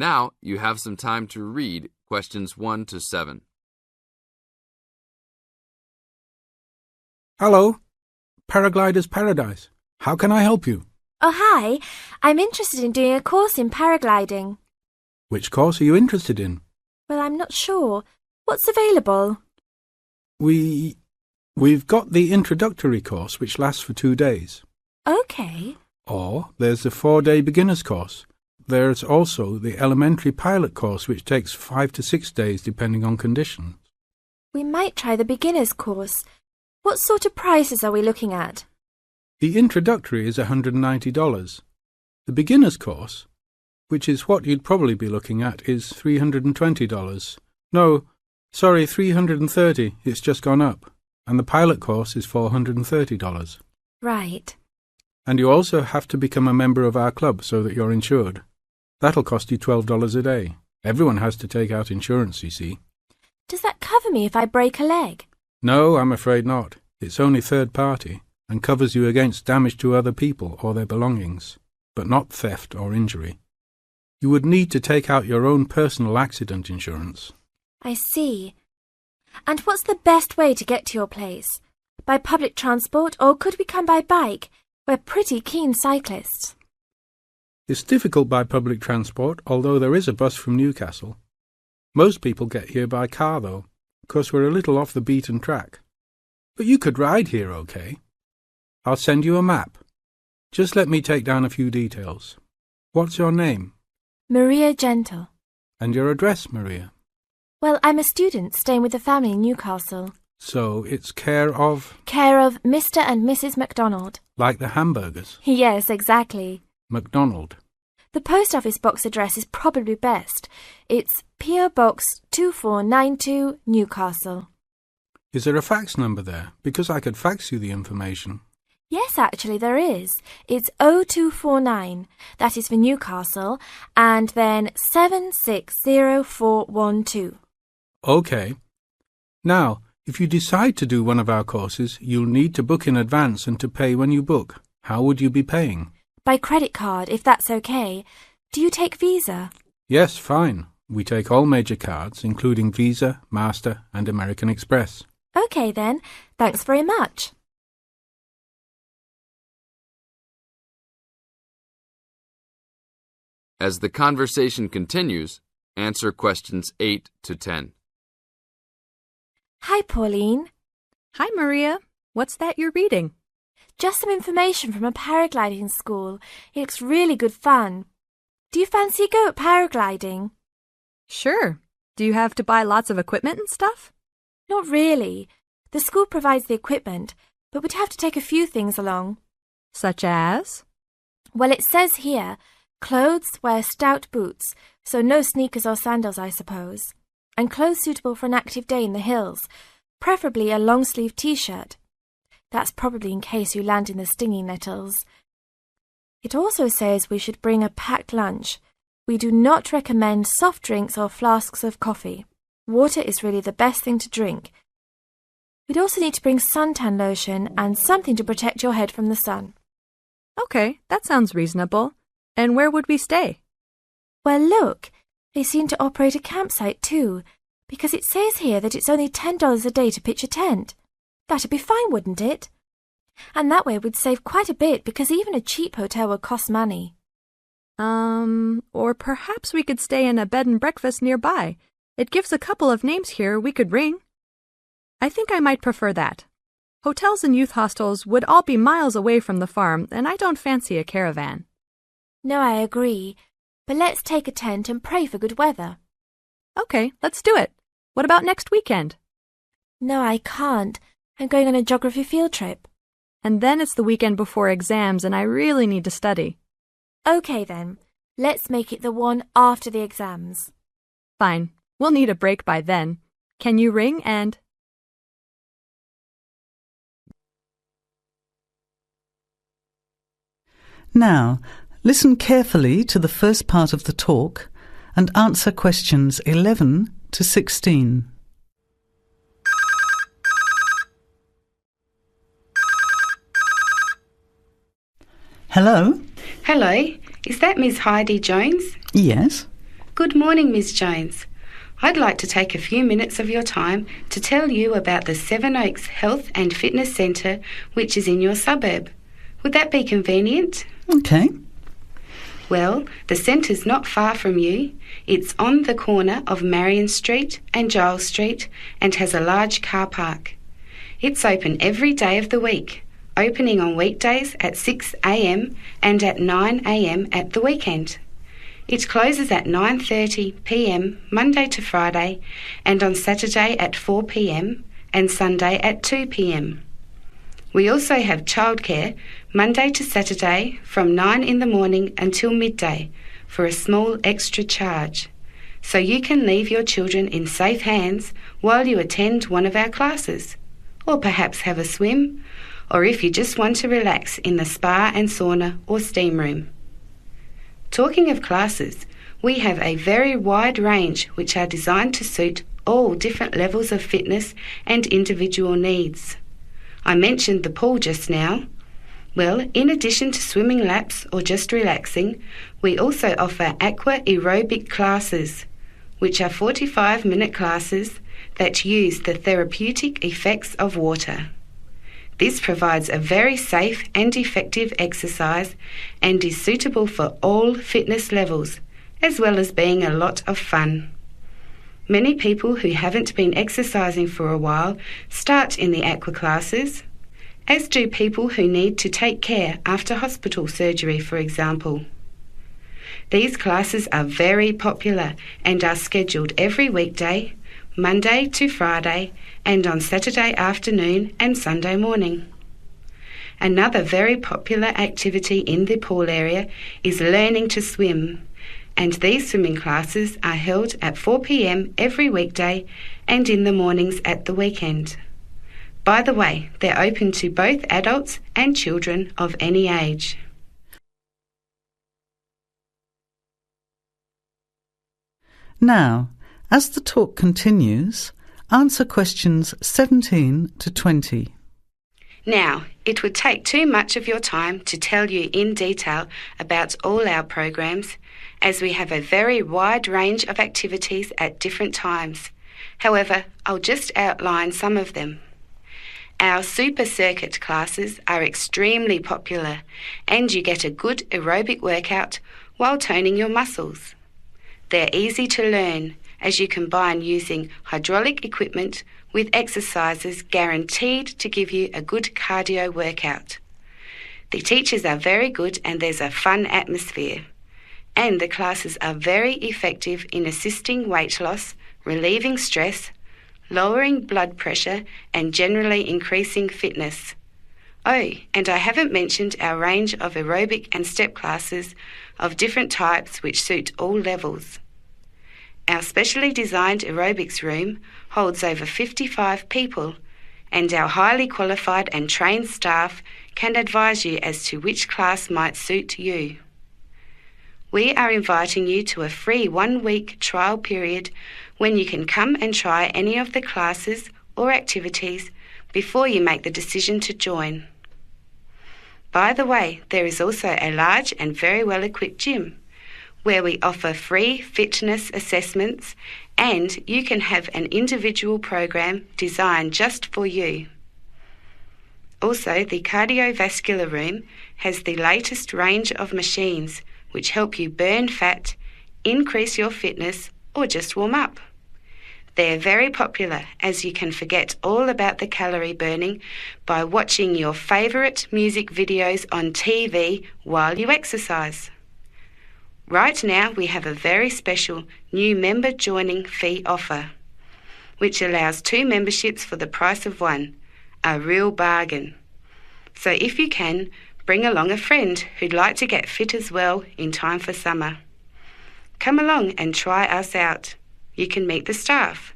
Now you have some time to read questions 1 to 7. Hello, Paraglider's Paradise. How can I help you? Oh, hi. I'm interested in doing a course in paragliding. Which course are you interested in? Well, I'm not sure. What's available? We've got the introductory course, which lasts for 2 days. Okay. Or there's the 4-day beginner's course. There's also the elementary pilot course, which takes 5 to 6 days, depending on conditions. We might try the beginner's course. What sort of prices are we looking at? The introductory is $190. The beginner's course, which is what you'd probably be looking at, is $320. No, sorry, $330. It's just gone up. And the pilot course is $430. Right. And you also have to become a member of our club so that you're insured. That'll cost you $12 a day. Everyone has to take out insurance, you see. Does that cover me if I break a leg? No, I'm afraid not. It's only third party and covers you against damage to other people or their belongings, but not theft or injury. You would need to take out your own personal accident insurance. I see. And what's the best way to get to your place? By public transport, or could we come by bike? We're pretty keen cyclists. It's difficult by public transport, although there is a bus from Newcastle. Most people get here by car, though, because we're a little off the beaten track. But you could ride here, okay? I'll send you a map. Just let me take down a few details. What's your name? Maria Gentle. And your address, Maria? Well, I'm a student staying with a family in Newcastle. So it's care of? Care of Mr. and Mrs. MacDonald. Like the hamburgers? Yes, exactly. MacDonald. The post office box address is probably best. It's P.O. Box 2492, Newcastle. Is there a fax number there? Because I could fax you the information. Yes, actually there is. It's 0249. That is for Newcastle. And then 760412. OK. Now, if you decide to do one of our courses, you'll need to book in advance and to pay when you book. How would you be paying? By credit card, if that's okay. Do you take Visa? Yes, fine. We take all major cards, including Visa, Master and American Express. OK then. Thanks very much. As the conversation continues, answer questions 8 to 10. Hi, Pauline. Hi, Maria. What's that you're reading? Just some information from a paragliding school. It looks really good fun. Do you fancy a go at paragliding? Sure. Do you have to buy lots of equipment and stuff? Not really. The school provides the equipment, but we'd have to take a few things along. Such as? Well, it says here, clothes wear stout boots, so no sneakers or sandals, I suppose. And clothes suitable for an active day in the hills, preferably a long-sleeve T-shirt. That's probably in case you land in the stinging nettles. It also says we should bring a packed lunch. We do not recommend soft drinks or flasks of coffee. Water is really the best thing to drink. We'd also need to bring suntan lotion and something to protect your head from the sun. Okay, that sounds reasonable. And where would we stay? Well, look, they seem to operate a campsite too, because it says here that it's only $10 a day to pitch a tent. That'd be fine, wouldn't it? And that way we'd save quite a bit, because even a cheap hotel would cost money. Or perhaps we could stay in a bed and breakfast nearby. It gives a couple of names here we could ring. I think I might prefer that. Hotels and youth hostels would all be miles away from the farm, and I don't fancy a caravan. No, I agree. But let's take a tent and pray for good weather. Okay, let's do it. What about next weekend? No, I can't. I'm going on a geography field trip. And then it's the weekend before exams, and I really need to study. Okay then. Let's make it the one after the exams. Fine. We'll need a break by then. Can you ring and... Now, listen carefully to the first part of the talk and answer questions 11 to 16. Hello? Hello, is that Miss Heidi Jones? Yes. Good morning, Ms. Jones. I'd like to take a few minutes of your time to tell you about the Seven Oaks Health and Fitness Centre, which is in your suburb. Would that be convenient? OK. Well, the centre's not far from you. It's on the corner of Marion Street and Giles Street and has a large car park. It's open every day of the week, opening on weekdays at 6 a.m. and at 9 a.m. at the weekend. It closes at 9:30 p.m. Monday to Friday and on Saturday at 4 p.m. and Sunday at 2 p.m. We also have childcare Monday to Saturday from 9 in the morning until midday for a small extra charge, so you can leave your children in safe hands while you attend one of our classes, or perhaps have a swim, or if you just want to relax in the spa and sauna or steam room. Talking of classes, we have a very wide range which are designed to suit all different levels of fitness and individual needs. I mentioned the pool just now. Well, in addition to swimming laps or just relaxing, we also offer aqua aerobic classes, which are 45-minute classes that use the therapeutic effects of water. This provides a very safe and effective exercise and is suitable for all fitness levels, as well as being a lot of fun. Many people who haven't been exercising for a while start in the aqua classes, as do people who need to take care after hospital surgery, for example. These classes are very popular and are scheduled every weekday, Monday to Friday, and on Saturday afternoon and Sunday morning. Another very popular activity in the pool area is learning to swim, and these swimming classes are held at 4 p.m. every weekday and in the mornings at the weekend. By the way, they're open to both adults and children of any age. Now, as the talk continues, answer questions 17 to 20. Now, it would take too much of your time to tell you in detail about all our programs, as we have a very wide range of activities at different times. However, I'll just outline some of them. Our super circuit classes are extremely popular, and you get a good aerobic workout while toning your muscles. They're easy to learn, as you combine using hydraulic equipment with exercises guaranteed to give you a good cardio workout. The teachers are very good and there's a fun atmosphere. And the classes are very effective in assisting weight loss, relieving stress, lowering blood pressure and generally increasing fitness. Oh, and I haven't mentioned our range of aerobic and step classes of different types which suit all levels. Our specially designed aerobics room holds over 55 people, and our highly qualified and trained staff can advise you as to which class might suit you. We are inviting you to a free 1-week trial period when you can come and try any of the classes or activities before you make the decision to join. By the way, there is also a large and very well-equipped gym, where we offer free fitness assessments and you can have an individual program designed just for you. Also, the cardiovascular room has the latest range of machines which help you burn fat, increase your fitness, or just warm up. They're very popular, as you can forget all about the calorie burning by watching your favourite music videos on TV while you exercise. Right now we have a very special new member joining fee offer, which allows 2 memberships for the price of 1, a real bargain. So if you can, bring along a friend who'd like to get fit as well in time for summer. Come along and try us out. You can meet the staff.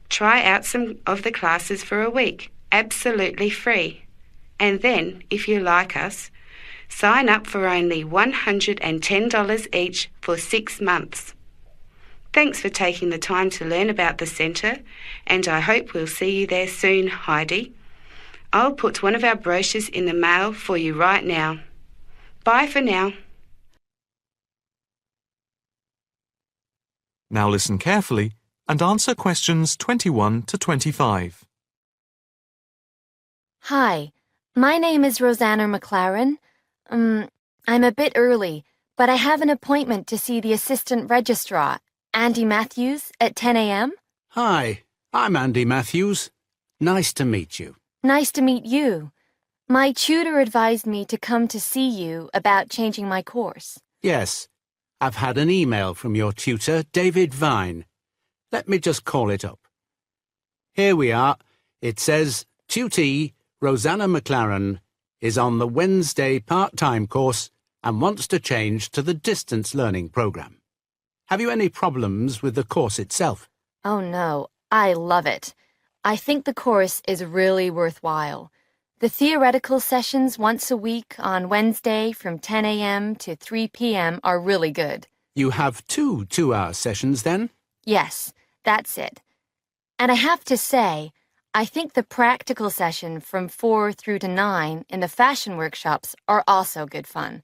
Try out some of the classes for a week, absolutely free. And then, if you like us, sign up for only $110 each for 6 months. Thanks for taking the time to learn about the centre, and I hope we'll see you there soon, Heidi. I'll put one of our brochures in the mail for you right now. Bye for now. Now listen carefully and answer questions 21 to 25. Hi, my name is Rosanna McLaren. I'm a bit early, but I have an appointment to see the assistant registrar, Andy Matthews, at 10 a.m. Hi, I'm Andy Matthews. Nice to meet you. Nice to meet you. My tutor advised me to come to see you about changing my course. Yes, I've had an email from your tutor, David Vine. Let me just call it up. Here we are. It says, Tutee Rosanna McLaren is on the Wednesday part-time course and wants to change to the distance learning program. Have you any problems with the course itself? Oh no, I love it. I think the course is really worthwhile. The theoretical sessions once a week on Wednesday from 10 a.m. to 3 p.m. are really good. You have 2 two-hour sessions then? Yes, that's it. And I have to say, I think the practical session from 4 through to 9 in the fashion workshops are also good fun.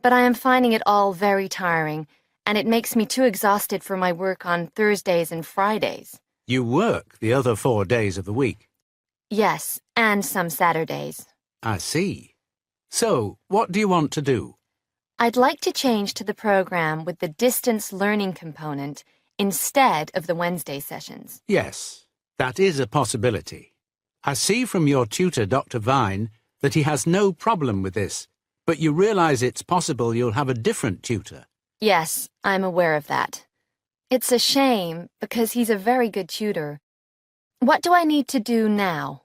But I am finding it all very tiring, and it makes me too exhausted for my work on Thursdays and Fridays. You work the other 4 days of the week? Yes, and some Saturdays. I see. So, what do you want to do? I'd like to change to the program with the distance learning component instead of the Wednesday sessions. Yes, that is a possibility. I see from your tutor, Dr. Vine, that he has no problem with this, but you realize it's possible you'll have a different tutor. Yes, I'm aware of that. It's a shame because he's a very good tutor. What do I need to do now?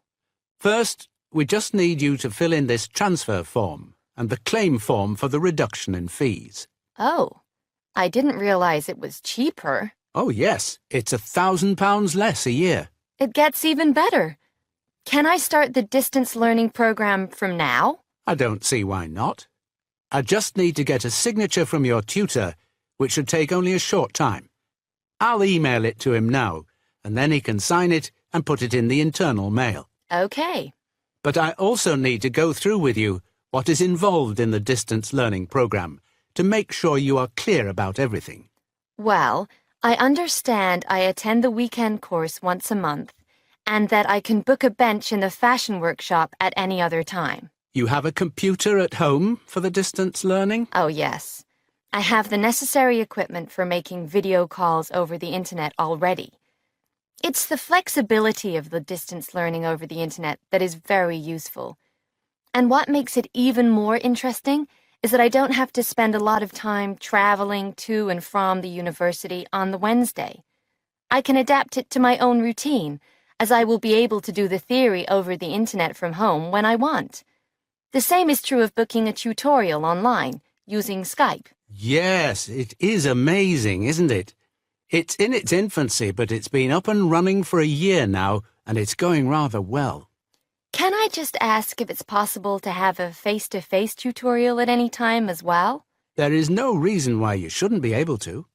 First, we just need you to fill in this transfer form and the claim form for the reduction in fees. Oh, I didn't realize it was cheaper. Oh, yes, it's £1,000 less a year. It gets even better. Can I start the distance learning program from now? I don't see why not. I just need to get a signature from your tutor, which should take only a short time. I'll email it to him now, and then he can sign it and put it in the internal mail. Okay. But I also need to go through with you what is involved in the distance learning program to make sure you are clear about everything. Well, I understand I attend the weekend course once a month, and that I can book a bench in the fashion workshop at any other time. You have a computer at home for the distance learning? Oh, yes. I have the necessary equipment for making video calls over the internet already. It's the flexibility of the distance learning over the internet that is very useful. And what makes it even more interesting is that I don't have to spend a lot of time traveling to and from the university on the Wednesday. I can adapt it to my own routine, as I will be able to do the theory over the internet from home when I want. The same is true of booking a tutorial online using Skype. Yes, it is amazing, isn't it? It's in its infancy, but it's been up and running for a year now, and it's going rather well. Can I just ask if it's possible to have a face-to-face tutorial at any time as well? There is no reason why you shouldn't be able to.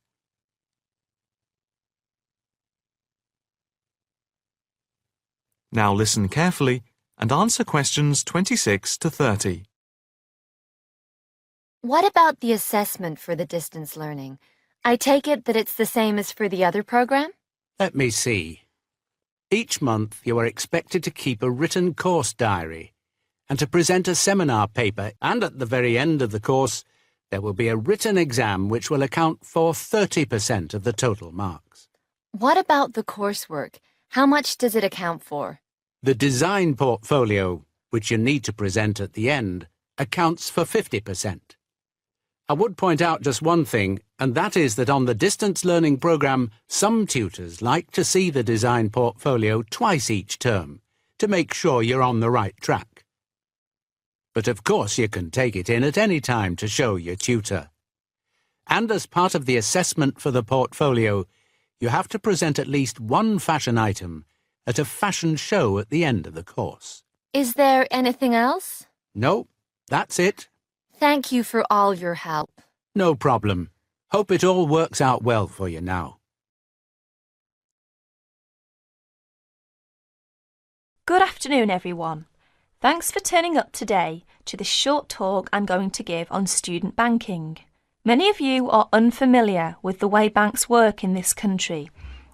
Now listen carefully and answer questions 26 to 30. What about the assessment for the distance learning? I take it that it's the same as for the other program? Let me see. Each month you are expected to keep a written course diary and to present a seminar paper, and at the very end of the course there will be a written exam which will account for 30% of the total marks. What about the coursework? How much does it account for? The design portfolio, which you need to present at the end, accounts for 50%. I would point out just one thing, and that is that on the distance learning program, some tutors like to see the design portfolio twice each term to make sure you're on the right track. But of course you can take it in at any time to show your tutor. And as part of the assessment for the portfolio, you have to present at least one fashion item at a fashion show at the end of the course. Is there anything else? No, that's it. Thank you for all your help. No problem. Hope it all works out well for you now. Good afternoon, everyone. Thanks for turning up today to this short talk I'm going to give on student banking. Many of you are unfamiliar with the way banks work in this country,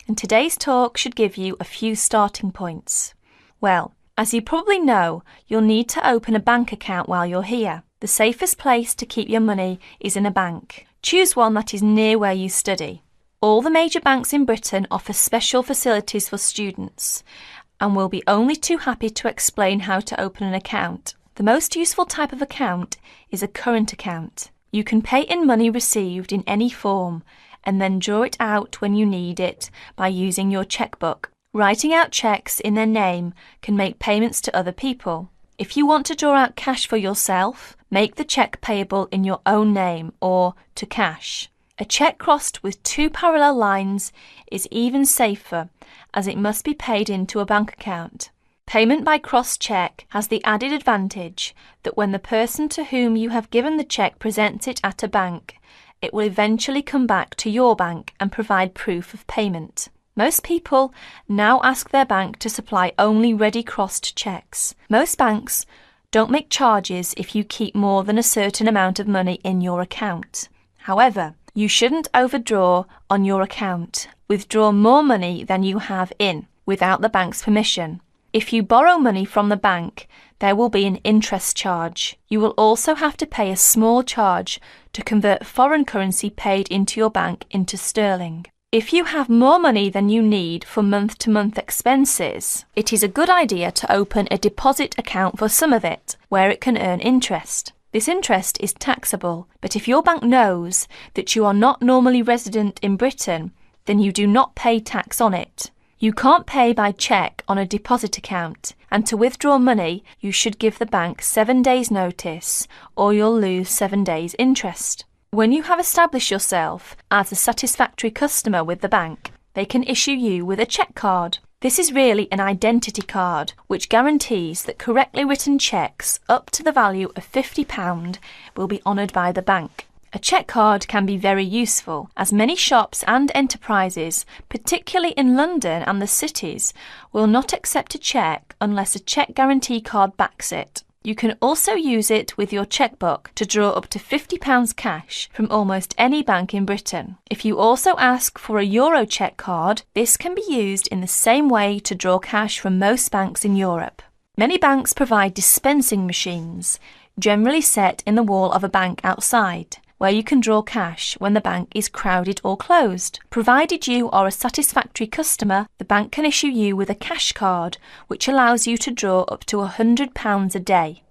and today's talk should give you a few starting points. Well, as you probably know, you'll need to open a bank account while you're here. The safest place to keep your money is in a bank. Choose one that is near where you study. All the major banks in Britain offer special facilities for students, and we'll be only too happy to explain how to open an account. The most useful type of account is a current account. You can pay in money received in any form and then draw it out when you need it by using your checkbook. Writing out cheques in their name can make payments to other people. If you want to draw out cash for yourself, make the cheque payable in your own name or to cash. A cheque crossed with two parallel lines is even safer, as it must be paid into a bank account. Payment by crossed cheque has the added advantage that when the person to whom you have given the cheque presents it at a bank, it will eventually come back to your bank and provide proof of payment. Most people now ask their bank to supply only ready crossed cheques. Most banks don't make charges if you keep more than a certain amount of money in your account. However, you shouldn't overdraw on your account. Withdraw more money than you have in without the bank's permission. If you borrow money from the bank, there will be an interest charge. You will also have to pay a small charge to convert foreign currency paid into your bank into sterling. If you have more money than you need for month-to-month expenses, it is a good idea to open a deposit account for some of it, where it can earn interest. This interest is taxable, but if your bank knows that you are not normally resident in Britain, then you do not pay tax on it. You can't pay by cheque on a deposit account, and to withdraw money, you should give the bank 7 days' notice, or you'll lose 7 days' interest. When you have established yourself as a satisfactory customer with the bank, they can issue you with a cheque card. This is really an identity card, which guarantees that correctly written cheques up to the value of £50 will be honoured by the bank. A cheque card can be very useful, as many shops and enterprises, particularly in London and the cities, will not accept a cheque unless a cheque guarantee card backs it. You can also use it with your chequebook to draw up to £50 cash from almost any bank in Britain. If you also ask for a Euro cheque card, this can be used in the same way to draw cash from most banks in Europe. Many banks provide dispensing machines, generally set in the wall of a bank outside, where you can draw cash when the bank is crowded or closed. Provided you are a satisfactory customer, the bank can issue you with a cash card, which allows you to draw up to £100 a day.